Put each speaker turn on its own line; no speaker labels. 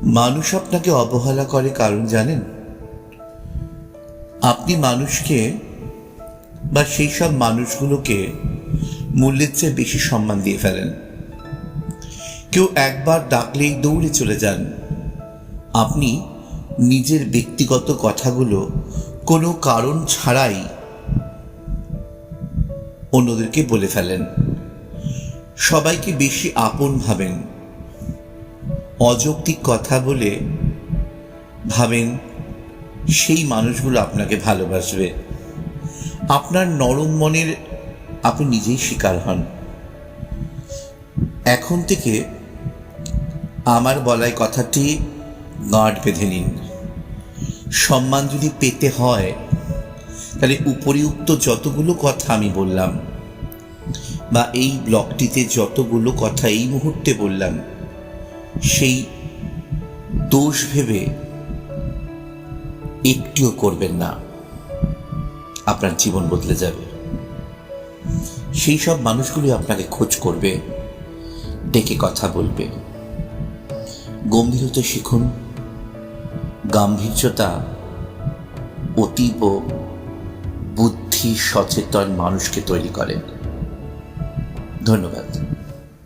মানুষ আপনাকে অবহেলা করে কারণ জানেন, আপনি মানুষকে বা সেই সব মানুষগুলোকে মূল্যের চেয়ে বেশি সম্মান দিয়ে ফেলেন। কেউ একবার ডাকলেই দৌড়ে চলে যান। আপনি নিজের ব্যক্তিগত কথাগুলো কোনো কারণ ছাড়াই অন্যদেরকে বলে ফেলেন। সবাইকে বেশি আপন ভাবেন। অযৌক্তিক কথা বলে ভাবেন সেই মানুষগুলো আপনাকে ভালোবাসবে। আপনার নরম মনের আপনি নিজেই শিকার হন। এখন থেকে আমার বলাই কথাটি গাঁট বেঁধে নিন। সম্মান যদি পেতে হয় তাহলে উপরিউক্ত যতগুলো কথা আমি বললাম বা এই ব্লগটিতে যতগুলো কথা এই মুহূর্তে বললাম, সেই দোষ ভেবে একটিও করবেন না। আপনার জীবন বদলে যাবে। সেই সব মানুষগুলি আপনাকে খোঁজ করবে, ডেকে কথা বলবে। গম্ভীরতা শিখুন। গাম্ভীর্যতা অতীব বুদ্ধি সচেতন মানুষকে তৈরি করে। ধন্যবাদ।